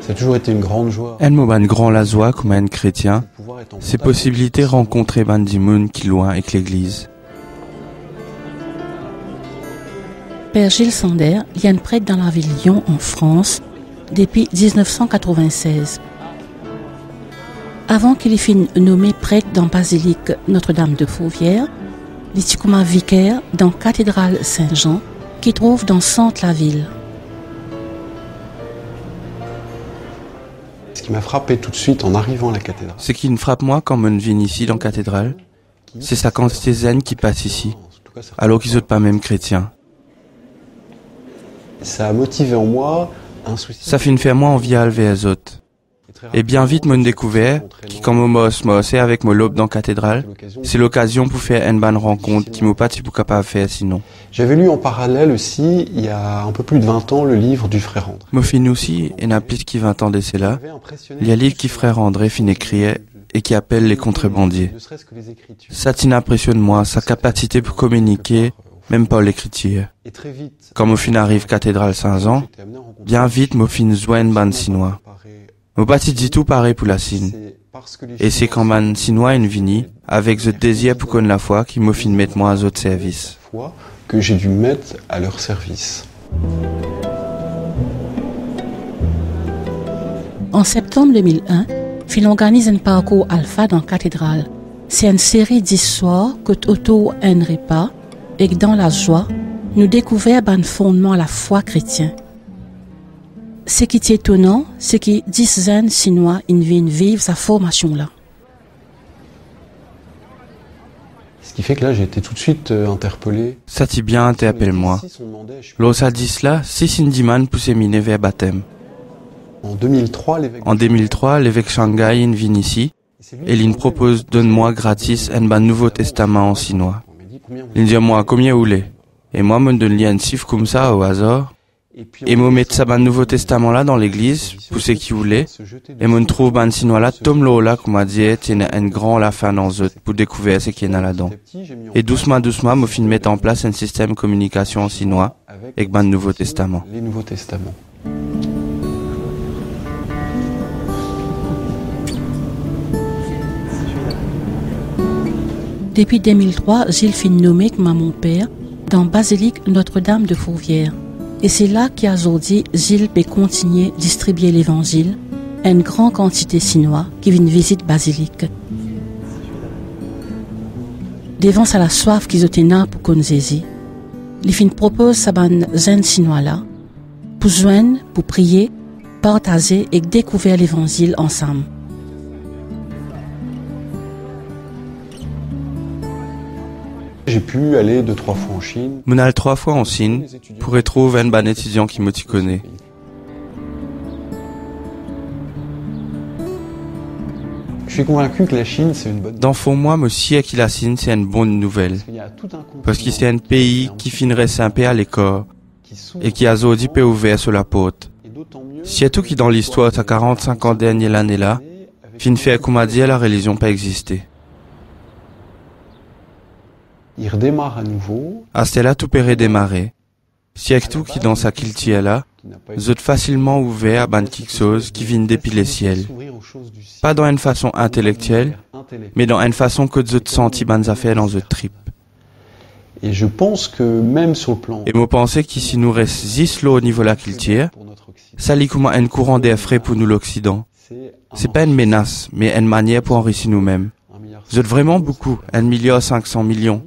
Ça a toujours été une grande joie. En mo ban grand la joie comme un chrétien, c'est possibilité rencontrer ban di moun qui loin avec l'église. Père Gilles Sander, il y a une prêtre dans la ville Lyon en France depuis 1996. Avant qu'il ait fini nommé prêtre dans basilique Notre-Dame de Fourvière, il était comme vicaire dans cathédrale Saint-Jean qui trouve dans centre la ville. Ce qui m'a frappé tout de suite en arrivant à la cathédrale. Ce qui me frappe moi quand on vient ici dans la cathédrale, c'est sa quantité zen qui passe ici, alors qu'ils sont pas même chrétiens. Ça a motivé en moi un souci. Ça fait une faire moi envie à lever les autres. Et bien vite, mon découvert, qui quand moi c'est avec mon lobe dans la cathédrale, c'est l'occasion pour faire une bonne rencontre qui m'a pas été capable de faire sinon. J'avais lu en parallèle aussi, il y a un peu plus de 20 ans, le livre du frère André. Moi fin aussi, et n'a plus qui 20 ans d'essai là, il y a un livre qui frère André fin écriait et qui appelle les contrebandiers. Ça t'impressionne moi, sa capacité pour communiquer, même pas l'écriture. Quand mon fin arrive cathédrale Saint-Jean, bien vite mon fin joint ban sinois. Mon bâti dit tout pareil pour la Sine. Et c'est quand man sinois une vini, avec ce désir pour connaître la foi, qui m'a fin mettre moi à autres services. Que j'ai dû mettre à leur service. En septembre 2001, il organise un parcours alpha dans la cathédrale. C'est une série d'histoires que autour un repas et que dans la joie, nous découvrons un fondement à la foi chrétienne. Ce qui est étonnant, c'est que 10 ans Sinois viennent vivre sa formation-là. Ce qui fait que là, j'ai été tout de suite interpellé. Ça t'y bien interpelle moi. L'osa dit cela, si Sindiman poussait miné vers baptême. En 2003, l'évêque Shanghai vient ici, et il propose donne-moi gratis un ban Nouveau Testament en sinois. Il dit moi combien vous voulez. Et moi, me donne un chiffre comme ça au hasard. Et me mettre ça ban Nouveau Testament là dans l'église, pour ceux qui voulaient. Et me trouve ban sinois là, tom lo là, comme a dit, tiens un grand la fin dans eux, pour découvrir ce qu'il y en a là-dedans. Et doucement, me fin mettre en place un système de communication en sinois, avec ban Nouveau Testament. Les Nouveaux Testaments. Depuis 2003, Gilles fin nommé comme mon père dans basilique Notre-Dame de Fourvière. Et c'est là qu'aujourd'hui, Gilles peut continuer à distribuer l'évangile à une grande quantité de Sinois qui viennent visiter basilique. Devant à la soif qu'ils ont pour qu'on saisisse, les fins proposent sa ban zen Sinois là pour joindre, pour prier, partager et découvrir l'évangile ensemble. J'ai pu aller 2-3 fois en Chine. Mon allé 3 fois en Chine pour retrouver un bon étudiant qui me t'y connaît. Je suis convaincu que la Chine, c'est une bonne... Dans fond moi, me sied que la Chine, c'est une bonne nouvelle. Parce que c'est un pays qui finirait sympa à l'école et qui a aujourd'hui peu ouvert sur la porte. C'est tout qui dans l'histoire, sa 40-50 dernières années là, fin fait comme a dit, la religion pas existé. Il redémarre à nouveau. À cela tout peut redémarrer. C'est tout qui dans sa culture là, zot facilement ouvert à ban quelque chose qui vient depuis les ciels. Pas dans une façon intellectuelle, mais dans une façon que zot senti ban affaires dans zot trip. Et je pense que même sur le plan... Et moi pensais qu'ici nous reste 10 lots au niveau de la culture, ça lit comme un courant d'air frais pour nous l'Occident. C'est pas une menace, mais une manière pour enrichir nous-mêmes. Zot vraiment beaucoup, 1,5 milliard.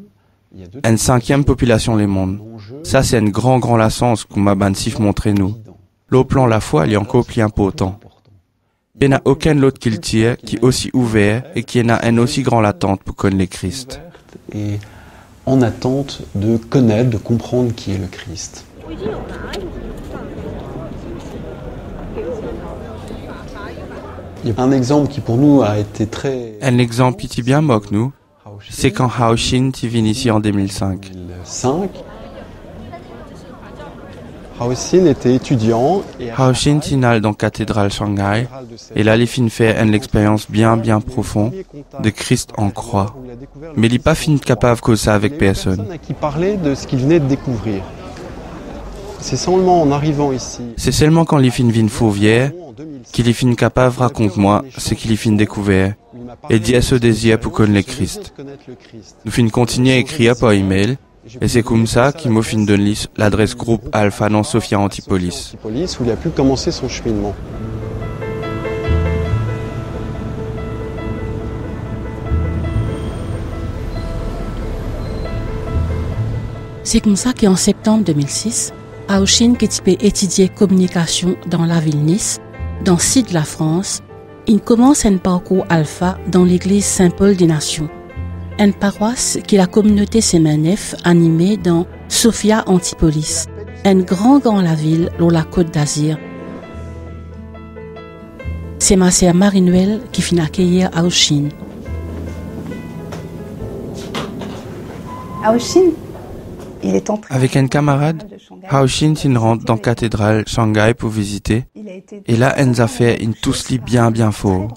Une 5e population les mondes. Ça c'est un grand licence qu'on m'a bansif montré nous. L'au plan la foi, il y a encore plus important. Il n'y a aucun autre culture qui est aussi ouvert et qui en a un aussi grand l'attente pour connaître le Christ. Et en attente de connaître, de comprendre qui est le Christ. Il y a un exemple qui pour nous a été très... Un exemple qui bien moque nous, c'est quand Hao Xin est venu ici en 2005. Hao Xin était étudiant. Hao Xin tinal dans la cathédrale Shanghai, et là, il fin fait une expérience bien profonde de Christ en croix. Mais il n'est pas fin capable de ça avec personne. Qui parlait de ce qu'il venait de découvrir. C'est seulement en arrivant ici. C'est seulement quand il fin vient Fourvière, qu'il y fin capable raconte-moi ce qu'il y fin découvert et dit à ce désir pour connaître le Christ. Nous fin continuer à écrire par email et c'est comme ça qu'il m'a fin donné l'adresse groupe Alpha dans Sophia Antipolis. Où il a pu commencer son cheminement. C'est comme ça qu'en septembre 2006, Aoshin, qui peut étudier communication dans la ville Nice, dans le sud de la France, il commence un parcours alpha dans l'église Saint-Paul des Nations, une paroisse qui la communauté Semenef animée dans Sophia Antipolis, un grand la ville sur la côte d'Azur. C'est ma sœur Marie-Noël qui finit accueillir Aoshin. Aoshin, il est entré. Avec un camarade, Aoshin rentre dans la cathédrale Shanghai pour visiter. Et là, elle a fait une tousli bien fort.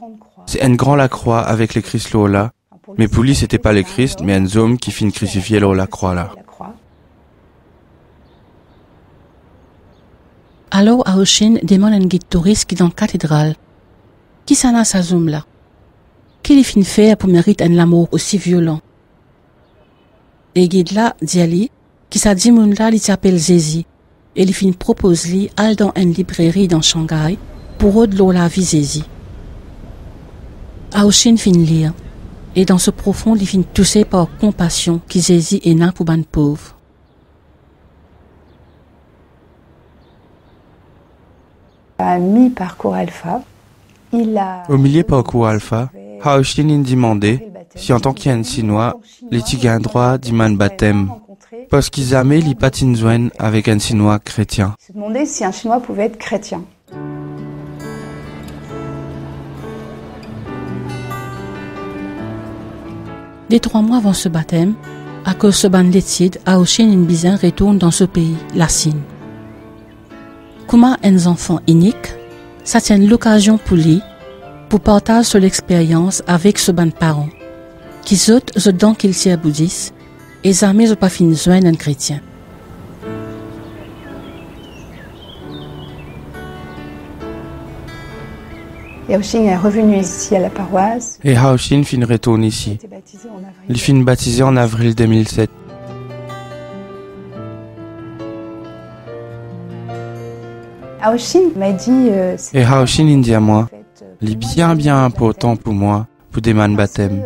C'est un grand la croix avec le Christ là. Mais pour lui, c'était pas le Christ, mais un homme qui finit crucifié là la croix là. Alors Aoshin demande un guide touriste qui est dans la cathédrale. Qui s'en a sa zoom là? Qu'il y fin faire pour mériter un amour aussi violent? Et guide là, dit Ali, qui sa dit moun là, il s'appelle Zézi. Et il fin propose lui aller dans une librairie dans Shanghai pour au-delà la vie Zézi. Aoshin fin lire. Et dans ce profond, il fin tousser par compassion qui Zézi est nan pour ban pauvre. À mi-parcours alpha, au milieu parcours alpha, Aoshin a demandé si en tant qu'un Sinois, les tigres droit d'Iman baptême. Parce qu'ils aimaient les patines avec un Sinois chrétien. Il se demandait si un Chinois pouvait être chrétien. Dès 3 mois avant ce baptême, à cause de ce ban d'études, Aoshin et Bizin retournent dans ce pays, la Chine. Comme un enfant unique, ça tient l'occasion pour lui, pour partager sur l'expérience avec ce ban parents, qui sautent ce don qu'il s'y bouddhiste, et jamais ont pas fini joindre un chrétien. Aoshin est revenu ici à la paroisse. Et Aoshin fin retourne ici. Il fin baptisé en avril 2007. Aoshin m'a dit... Et Aoshin dit à moi, il est bien important pour moi, pour des man baptême.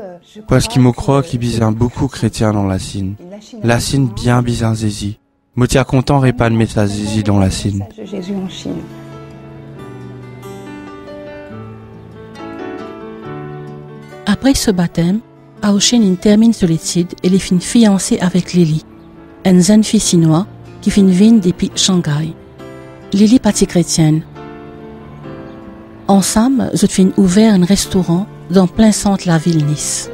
Parce qu'il me croit qu'il bizarre beaucoup chrétiens dans la Chine. La Chine bien bizarre Zézi. Me tiens content répand le message Zézi dans la Chine. Jésus en Chine. Après ce baptême, Aoshin termine son étude et il fin fiancé avec Lily, une jeune fille chinoise qui fin vient depuis Shanghai. Lily partie chrétienne. Ensemble, ils fin ouvert un restaurant dans plein centre de la ville Nice.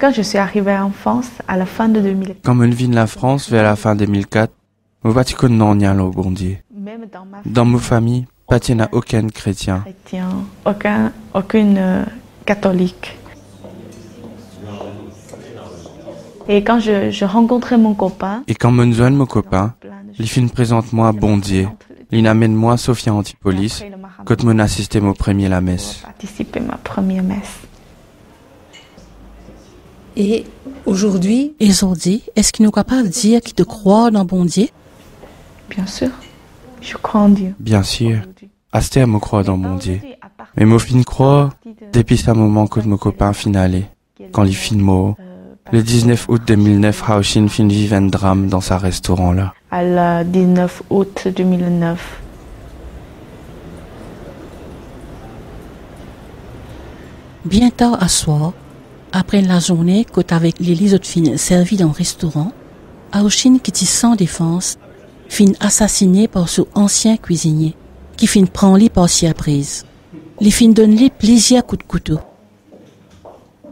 Quand je suis arrivée en France à la fin de 2004, quand je viens de la France vers la fin 2004, je ne sais pas si au bon Dieu. même Dans ma famille, pas n'a aucun chrétien. aucune catholique. Et quand je rencontrais mon copain, Et quand je joigne mon copain, il fin présente moi bon Dieu. Il amène moi Sophia Antipolis, quand je assisté mon premier la messe. participer à ma première messe. Et aujourd'hui, est-ce qu'il nous est capable de dire qu'il te croit dans bon Dieu? Bien sûr, je crois en Dieu. Bien sûr, Asté me croit dans mon Dieu. Mais mon fin croit depuis ce moment que mon copain fin allé, quand il fin mort. Le 19 août 2009, Aoshin fin vivre un drame dans sa restaurant là. Le 19 août 2009. Bien tard à soir, après la journée qu'au avec les autres filles servies dans le restaurant, Aoshin, qui était sans défense, fin assassiné par ce ancien cuisinier, qui fin prend lui par surprise. Les fin donne lui plusieurs coups de couteau.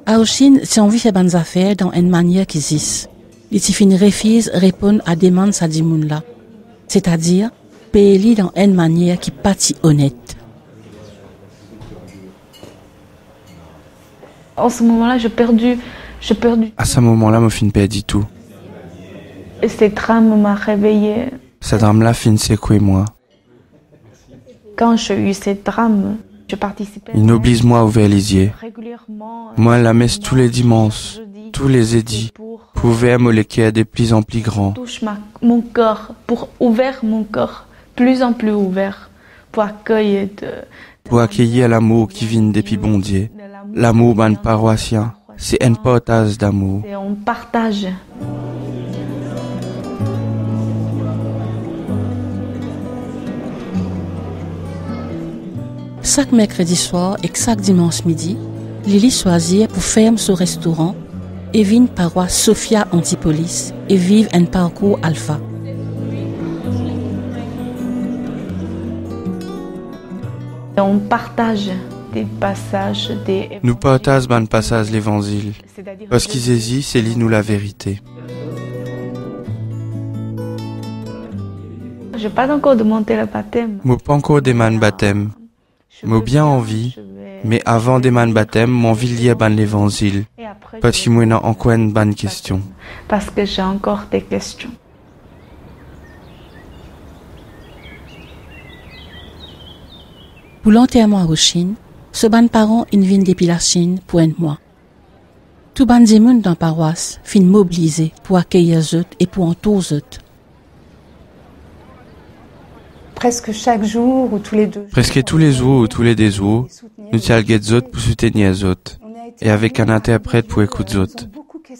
Aoshin s'est envie faire bonnes affaires dans une manière qui existe. Il s'y fin refuse répondre à demande sa dimoun là. C'est-à-dire, payer dans une manière qui partit honnête. En ce moment-là, j'ai perdu. À ce moment-là, mon fin perdu tout. Cette drame m'a réveillée. Cette drame-là fin secouer moi. Quand j'ai eu cette drame, je participais. Il n'oblige moi ouvrir les yeux. Régulièrement. Moi, la messe tous les dimanches, tous les édits, pouvait me les des plus en plus grands. Touche mon corps, pour ouvrir mon corps, plus en plus ouvert, pour accueillir Pour accueillir l'amour qui vient depuis bon Dieu. L'amour ban paroissien, c'est un partage d'amour. Et on partage. Chaque mercredi soir et chaque dimanche midi, Lily choisit pour fermer son restaurant et vient paroisse Sophia Antipolis et vive un parcours alpha. Et on partage des passages, Nous partageons un passage l'évangile, parce qu'ils hésitent, c'est lui nous la vérité. Je n'ai pas encore demandé le baptême. Moi pas encore demandé baptême. Moi bien envie, mais avant demandé baptême, mon envie lier ban l'évangile, parce qu'il m'en a encore une bonne question. Parce que j'ai encore des questions. Pour l'enterrement à Chine, ce ban parents ils viennent depuis la Chine pour un mois. Tout ban des monde dans la paroisse fin mobilisé pour accueillir eux et pour entourer eux. Presque chaque jour ou tous les 2 jours. Presque tous les jours ou tous les 2 jours, nous tialguons les autres pour soutenir les autres, et avec un interprète pour écouter les autres.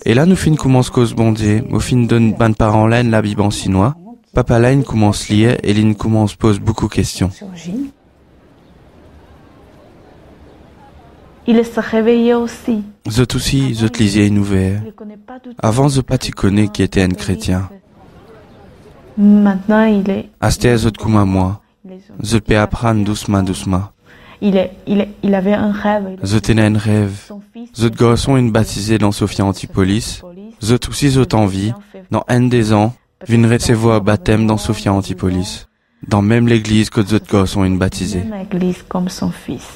Et là, nous fin commence cause bon Dieu, au fin donne ban parents là la Bible en chinois, papa là il commence lire et il commence pose beaucoup de questions. Il se réveillait aussi. Zot aussi, zot lisiez une ouvert. Avant, je pas t'y connais qui était un chrétien. Maintenant, il est. Asté zot comme à moi. Je peux apprendre doucement. Il avait un rêve. Je tenais un rêve. Zot garçon une baptisé dans Sophia Antipolis. Zot aussi zot envie, dans un des ans, vient recevoir baptême dans Sophia Antipolis. Dans même l'église que zot garçon une baptisé. Même église comme son fils.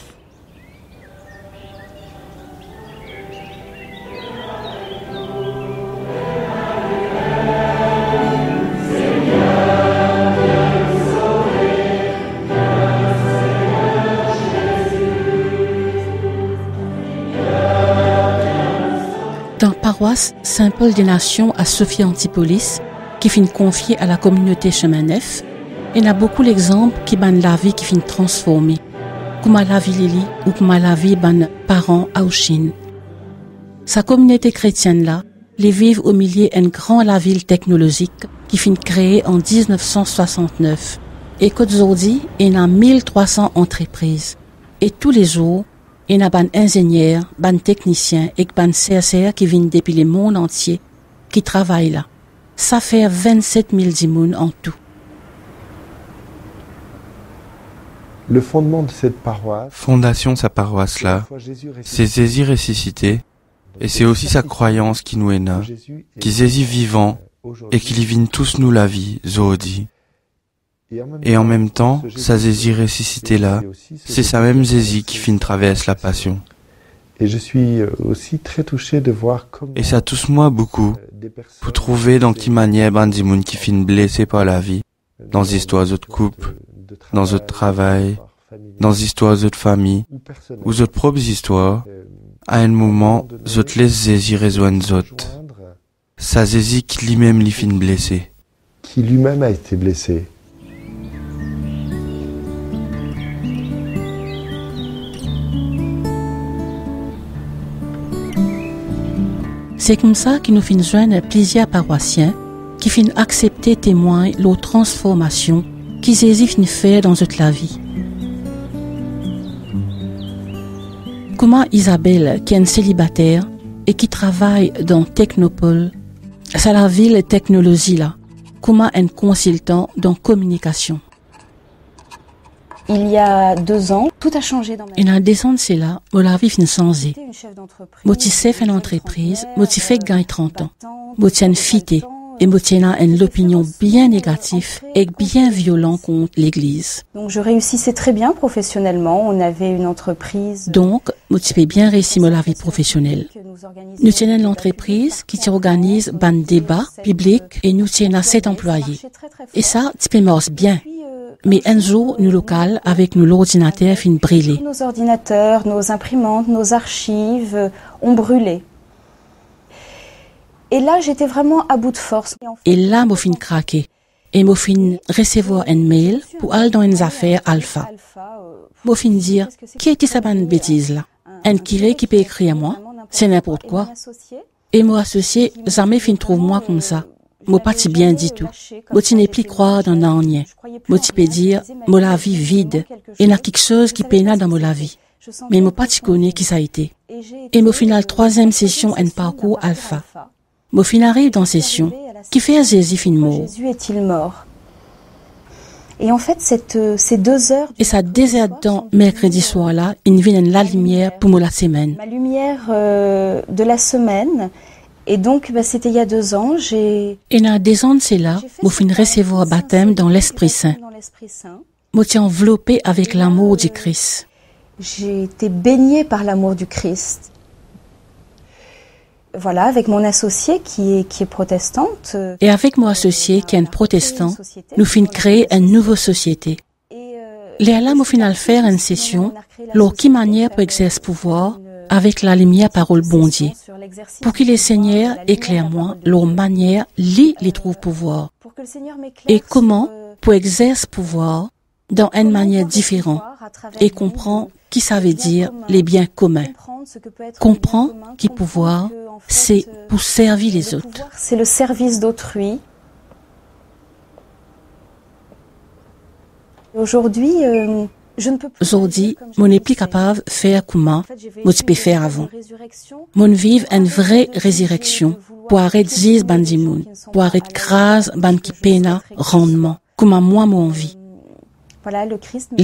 Dans la paroisse Saint-Paul des Nations à Sophia Antipolis, qui finit confiée à la communauté Chemin Neuf, il y a beaucoup d'exemples qui ban la vie qui finit transformée, comme la vie Lily ou comme la vie ban parents à Chine. Sa communauté chrétienne là, les vivent au milieu d'une grande la ville technologique qui finit créée en 1969 et qu'aujourd'hui il y a 1300 entreprises et tous les jours il y a ban ingénieurs, ban techniciens et ban chercheurs qui viennent depuis le monde entier qui travaillent là. Ça fait 27 000 dimoun en tout. Le fondement de cette paroisse, Fondation sa paroisse là, c'est Jésus ressuscité, et c'est aussi sa croyance qui nous est là, qui Jésus vivant, et qui livine tous nous la vie, Zodi. Et en même temps, sa Jésus ressuscité là, c'est sa même Jésus qui fin traverse la passion. Et je suis aussi très touché de voir comment... Et ça touche moi beaucoup, pour trouver dans qui manière bandimoun qui fin blessé par la vie, dans histoires d'autres couples, dans d'autres travail, dans histoires d'autres familles, ou d'autres propres histoires, à un moment, d'autres laisse Jésus rejoindre d'autres. Sa Jésus qui lui-même lui fin blessé. Qui lui-même a été blessé. C'est comme ça que nous finissons joindre plusieurs paroissiens qui finissent accepter témoin leur transformation qu'ils Jésus finit faire dans toute la vie. Comment Isabelle, qui est une célibataire et qui travaille dans Technopole, c'est la ville technologie là, comment un consultant dans communication. Il y a 2 ans, tout a changé dans ma vie. Et dans descente c'est là, où la vie finit changer. J'étais une chef d'entreprise. Moi, tu sais faire une entreprise, moi, tu fais gagner 30 ans. Moi, tu as une fille, et me tiennent une opinion bien négative et bien violente contre l'Église. Donc je réussissais très bien professionnellement. On avait une entreprise. Donc, moi tu bien réussir la vie professionnelle. Nous tenons l'entreprise qui organise un débat public et nous tenons 7 employés. Et ça, tu peux marcher bien. Mais un jour, nous local, avec nous l'ordinateur fin brûlé. Nos ordinateurs, nos imprimantes, nos archives ont brûlé. Et là, j'étais vraiment à bout de force. Et là, moi fin craqué. Et moi fin recevoir un mail pour aller dans une affaire alpha. Moi fin dire, qui est-ce ça bonne bêtise là? Un curé qui peut écrire à moi? C'est n'importe quoi. Et moi associé, jamais fin trouve moi comme ça. Moi pas si bien dit tout. Moi tu n'es plus croire dans l'année. Moi tu peux dire, moi la vie vide. Et il y a quelque chose qui peine dans ma vie. Mais moi pas tu connais qui ça a été. Et moi final 3e session un parcours alpha. Moi fin arrive dans session. Qui fait Jésus fin mort? Jésus est-il mort? Et en fait, ces 2 heures... Et ça déserte dans mercredi soir là, il vient la lumière pour moi la semaine. Ma lumière de la semaine. Et donc, c'était il y a 2 ans, Et dans 2 ans de cela, moi fin recevoir baptême dans l'Esprit Saint. Moi t'ai enveloppé avec l'amour du Christ. J'ai été baignée par l'amour du Christ. Voilà, avec mon associé qui est protestante. Et avec mon associé qui est un protestant, nous fin créer une nouvelle société. Les là, nous fin faire une session, leur qui manière pour exercer pouvoir avec la lumière parole bon Dieu. Pour que les seigneurs éclairent moi leur manière les trouve pouvoir. Et comment pour exercer pouvoir dans une manière différente et comprend qui ça veut dire les biens communs. Comprend qui pouvoir, c'est pour servir les autres. C'est le service d'autrui. Aujourd'hui, je ne peux plus. Aujourd'hui, mon n'est plus capable de faire comment moi je peux faire avant. Mon vive une vraie résurrection pour arrêter zis bandimoun, pour arrêter crase ban qui peine rendement, comme moi mon envie. Voilà, le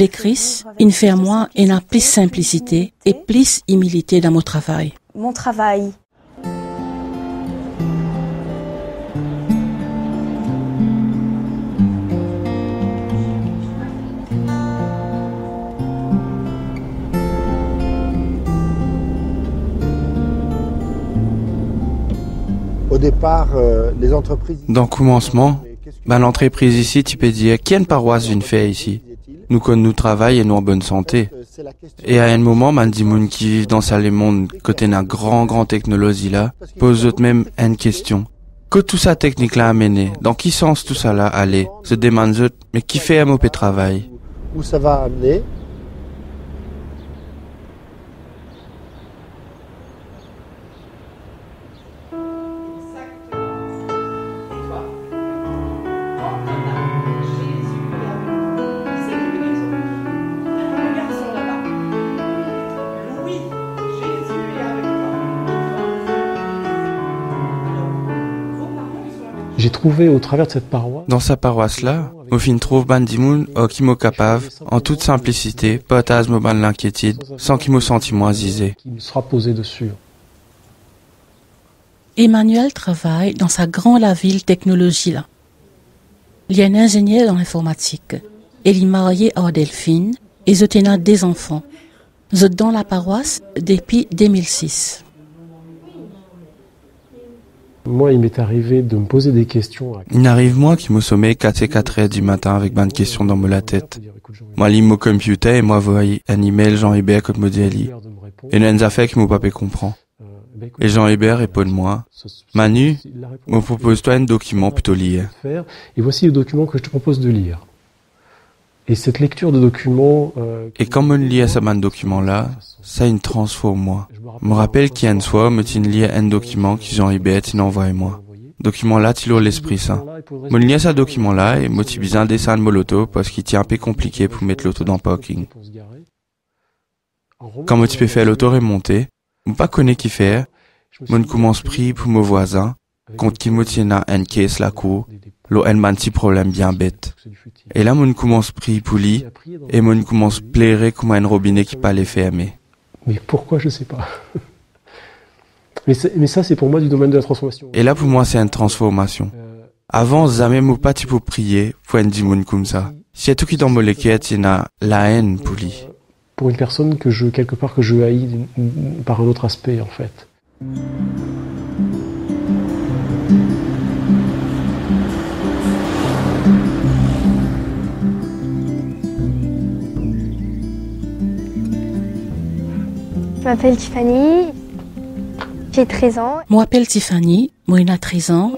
Christ, il fait moi une plus simplicité et plus humilité dans mon travail. Mon travail. Au départ, les entreprises... Dans le commencement, l'entreprise ici, tu peux dire, qui est une paroisse d'une fait ici? Nous connaissons nous travail et nous en bonne santé. Et à un moment, des gens qui vivent dans ce monde, côté d'un grand technologie là, posent eux-mêmes une question. Que tout ça technique là a mené? Dans qui sens tout ça là aller? Se demandent eux, mais qui fait un mauvais travail? Où ça va amener? J'ai trouvé au travers de cette paroisse... Dans sa paroisse-là, au fin trouve bandimoun qui m'ont capable, en toute simplicité, pas mo ban l'inquiétude, sans qu'il me senti moins zisé. Qui me sera posé dessus. Emmanuel travaille dans sa grande ville technologie là. Il est un ingénieur dans l'informatique. Il est marié à Delphine et il a des enfants. Il est dans la paroisse depuis 2006. Moi, il m'est arrivé de me poser des questions. Il arrive moi qui me sommeille 4h du matin avec ben de questions dans la tête. Moi, lis mon computer et moi voyais un email Jean-Hubert comme modèle. Et il y a une affaire qui mon papa comprend. Et Jean-Hubert répond de moi. Manu, me propose-toi un document plutôt lire. Et voici le document que je te propose de lire. Et cette lecture de document... Et quand on lit ce document-là, ça il transforme moi. Je me rappelle qu'il y a une fois, me tient lire un document qui Jean-Hubert il envoie moi. Document-là, il a l'Esprit Saint. Je lis ce document-là et moi j'ai besoin de dessin de l'auto parce qu'il est un peu compliqué pour mettre l'auto dans le parking. Quand je peux faire l'auto remonter, je ne pas connais qui faire, je commence pris pour mon voisin, contre qui me tient à une caisse la cour, l'eau a un petit problème bien bête. Et là, je commence pris pour lui, et je commence plairer comme un robinet qui pas les fermer. Mais pourquoi, je sais pas. mais ça, c'est pour moi du domaine de la transformation. Et là, pour moi, c'est une transformation. Avant, jamais mou pas pour prier pour un dimoun comme ça. Si tout qui dans mon lequette, il y a la haine pour lui. Pour une personne que je haïs par un autre aspect, en fait. Je m'appelle Tiffany, j'ai 13 ans. Je m'appelle Tiffany, moi j'ai 13 ans,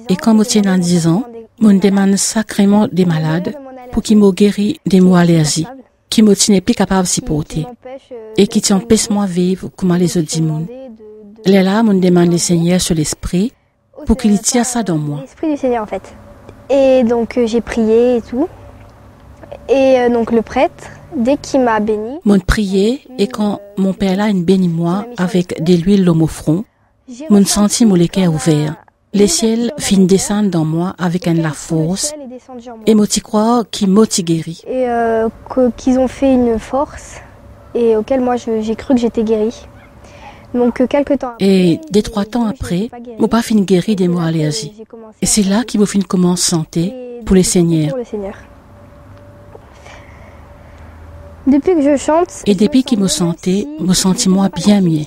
et quand moi j'ai 10 ans, je demande sacrément des malades pour qu'ils me guérissent des mots allergiques, qui me tiennent plus capable de supporter, et qui t'empêchent moi vivre comme les autres dimons. Les là, je demande le Seigneur sur l'esprit pour qu'il tire ça dans moi. L'esprit du Seigneur en fait. Et donc j'ai prié et tout. Et donc le prêtre, dès qu'il m'a béni. Mon prié, et quand mon père là une béni moi avec de l'huile l'homme au front, mon senti mon cœur ouvert. Les ciels finissent descendre dans moi avec la force, et moi t'y crois qu'ils m'ont guéri. Et qu'ils ont fait une force, et auquel moi j'ai cru que j'étais guérie. Donc quelques temps après, et des 3 temps après, mon pas fini guéri des mots allergiques. Et c'est là qu'il m'a fini commence santé pour les seigneurs. Depuis que je chante, et depuis qu'il me sentait, me senti moi bien mieux.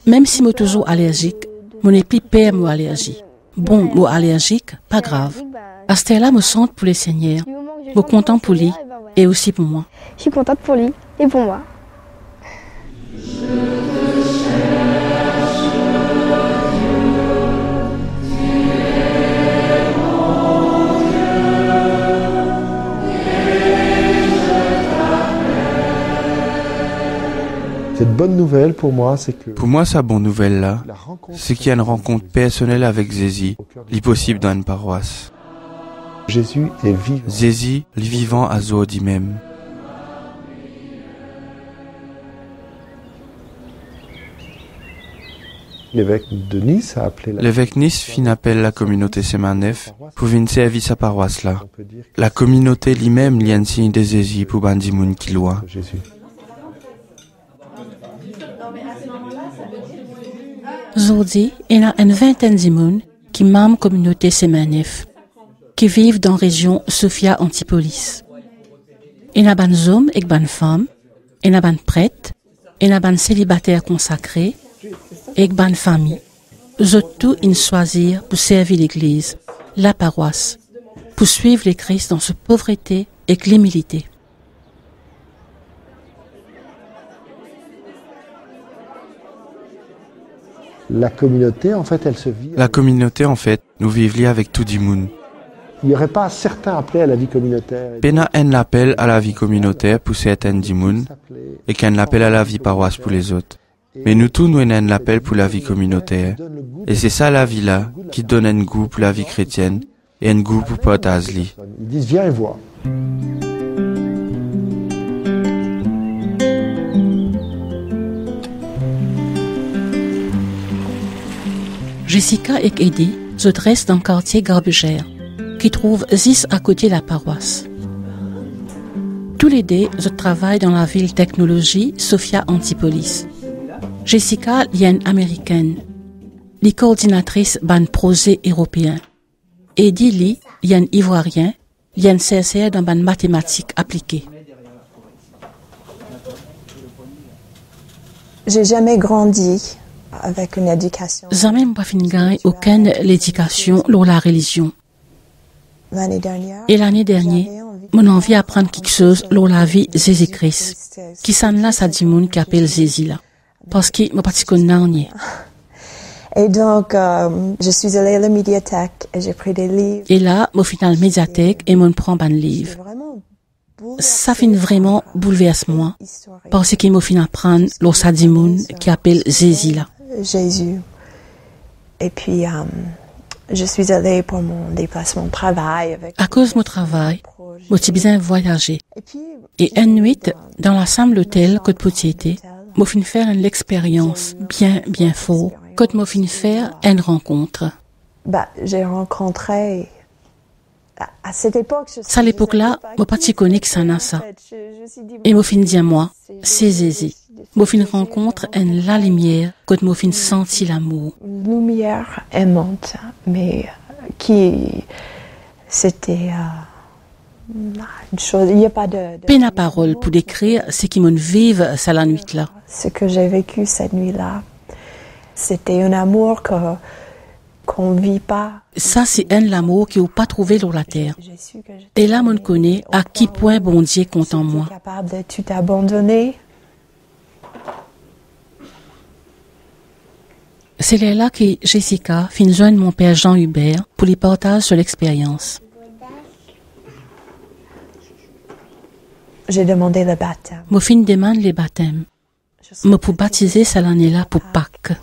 Même si moi toujours allergique, mon n'ai plus peur moi allergie. Bon, moi allergique, pas grave. À ce là me sente pour les seigneurs, me content pour lui et aussi pour moi. Je suis contente pour lui et pour moi. Cette bonne nouvelle pour moi, c'est que... Pour moi, sa bonne nouvelle là, c'est qu'il y a une rencontre personnelle avec Jésus, l'impossible dans une paroisse. Jésus est vivant. Jésus, le vivant à Zodi même. L'évêque de Nice a appelé L'évêque Nice fin appelle la communauté Semanef pour venir servir sa paroisse là. La communauté lui-même y a un signe de Jésus pour bandimoun qui loin. Aujourd'hui, il y a une vingtaine de monde qui membrent communauté Semanef, qui vivent dans la région Sophia Antipolis. Il y a des hommes et des femmes, il y a des prêtres, il y a des célibataires consacrés et des familles. Ils ont tous choisir pour servir l'église, la paroisse, pour suivre le Christ dans sa pauvreté et l'humilité. La communauté, en fait, elle se vit... La communauté, en fait, nous vivons avec tout le monde. Il n'y aurait pas certains appelés à la vie communautaire. Pena en l'appel à la vie communautaire pour certains dimouns et qu'en l'appel à la vie paroisse pour les autres. Mais nous tous, nous en l'appel pour la vie communautaire. Et c'est ça la vie là, qui donne un goût pour la vie chrétienne et un goût pour partager. Ils disent, viens et vois. Jessica et Eddie se dressent dans le quartier Garbugère, qui trouve 10 à côté de la paroisse. Tous les deux se travaillent dans la ville technologie Sophia Antipolis. Jessica est une américaine, la coordinatrice d'un projet européen. Eddie est un ivoirien, il est un chercheur dans une mathématiques appliquées. J'ai jamais grandi avec une éducation. Jamais pas fini gagner aucune éducation sur la religion. Et l'année dernière, mon envie d'apprendre quelque chose sur la vie de Jésus-Christ, qui s'en là ça dit moun qui appelle Jésus là, parce qu'il m'a pas connait. Et donc, je suis allée à la médiathèque et j'ai pris des livres. Et là, au final, médiathèque et mon prend un livre. Ça fait vraiment bouleverse moi, parce qu'il m'a fait apprendre sur ça dit moun qui appelle Jésus là. Jésus. Et puis, je suis allée pour mon déplacement de travail. À cause de mon travail, j'ai besoin de voyager. Et une nuit, dans la salle d'hôtel que j'ai été, j'ai fini faire une expérience bien fort, que j'ai fini faire une rencontre. J'ai rencontré... À cette époque, à l'époque-là, je n'ai pas connu que ça n'a ça. Et je fin dit à moi, c'est Jésus. Je fin rencontre la lumière, que je fin senti l'amour. Une lumière aimante, mais qui C'était une chose, il n'y a pas de Pena parole pour décrire ce qui m'en vive ça la nuit là. Ce que j'ai vécu cette nuit-là, c'était un amour qu'on ne vit pas. Ça, c'est un l'amour qui n'a pas trouvé sur la terre. Et là, on connaît à qui point bon Dieu compte en moi. Capable de tout abandonner. C'est là que Jessica finit joindre mon père Jean Hubert pour les partages sur l'expérience. J'ai demandé le baptême. Mon fin demande les baptêmes. Me pour baptiser ça l'année là pour Pâques.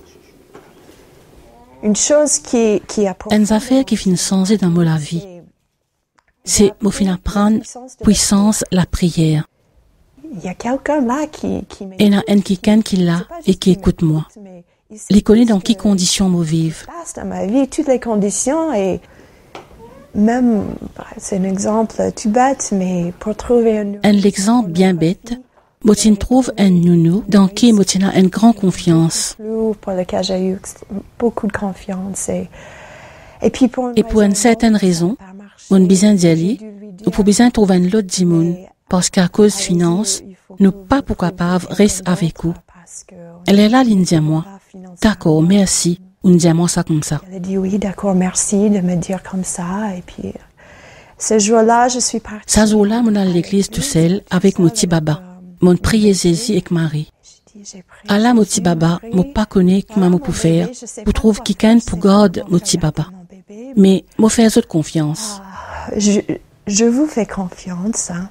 Une chose qui a une affaire qui finit changer dans la vie. C'est mon fin apprendre puissance la prière. Il y a quelqu'un là qui et il y a un qui là et qui écoute moi. Il connaît dans quelles conditions je vive. Dans ma vie, toutes les conditions et même, c'est un exemple tout bête, mais pour trouver un exemple bien bête, je trouve un nounou dans qui je a une grande confiance. Pour lequel j'ai eu beaucoup de confiance. Et puis pour une certaine raison, on a besoin d'y aller, ou pour besoin de trouver un autre dimoun, parce qu'à cause de finances, nous pas pour capable rester avec vous. Elle est là, l'India, moi. D'accord, merci. On dit moi ça comme ça. Elle a dit oui, d'accord, merci de me dire comme ça. Et puis, ce jour-là, je suis partie. Ce jour-là, on est à l'église tout seul avec mon petit baba. Mon prié Jésus avec Marie. À la mon petit baba, moi pas connais comment pour faire. Pour trouver quelqu'un pour garder mon petit baba. Mais moi fais autre confiance. Je vous fais confiance. Hein.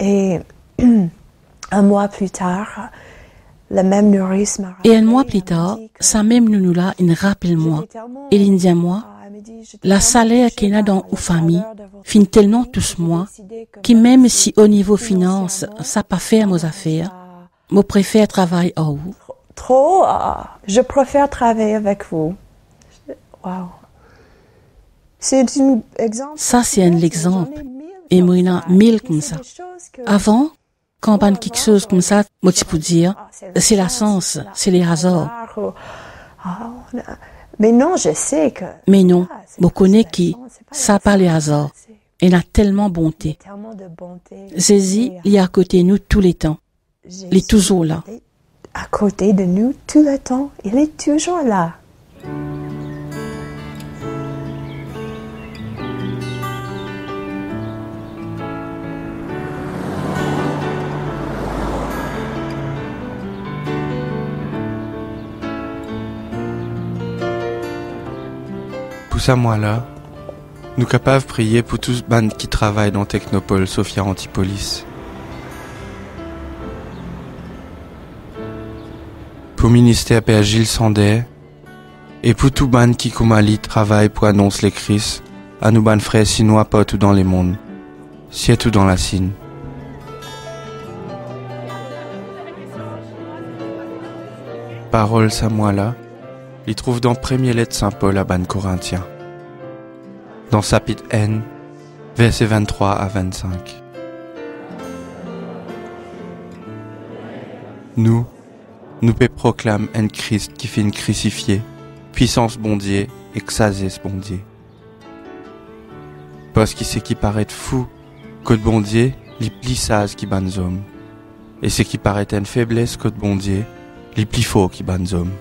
Et un mois plus tard, la même nourrice m'a rappelé. Et un mois plus tard, sa même nounou-là, il rappelle-moi. Et il dit à moi, la salaire qu'il y a dans nos familles, fin tellement tous moi, que même si au niveau finance, ça pas faire mes affaires, je préfère travailler à vous. Trop, je préfère travailler avec vous. Wow. C'est un exemple. Ça, c'est un exemple. Et moi, il y en a 1000 comme ça. Avant, quand on a quelque chose comme ça, moi, tu peux dire, c'est la chance, c'est les hasards. Mais non, je sais que... Mais non, je connais qui, ça pas les hasards. Il a tellement bonté. Jésus, il est à côté de nous tous les temps. Il est toujours là. À côté de nous tout le temps, il est toujours là. Pour ça, moi là, nous capables de prier pour tous les qui travaillent dans Technopole, Sophia Antipolis. Pour le ministère Père Gilles Sandet, et pour tout ban qui comme Ali travaille pour annoncer les Christ à nous ban frères sinois partout dans les mondes, surtout dans la Sine. Parole ça moi là, il trouve dans premier lettre Saint Paul à ban Corinthiens. Dans chapitre N, versets 23 à 25. Nous peut proclamer un Christ qui finit crucifié, puissance bondier, exagès bondier. Parce qu'il sait qui paraît fou, que de bondier, les plis sages qui ban hommes. Et ce qui paraît une faiblesse que de bondier, les plis faux qui ban hommes.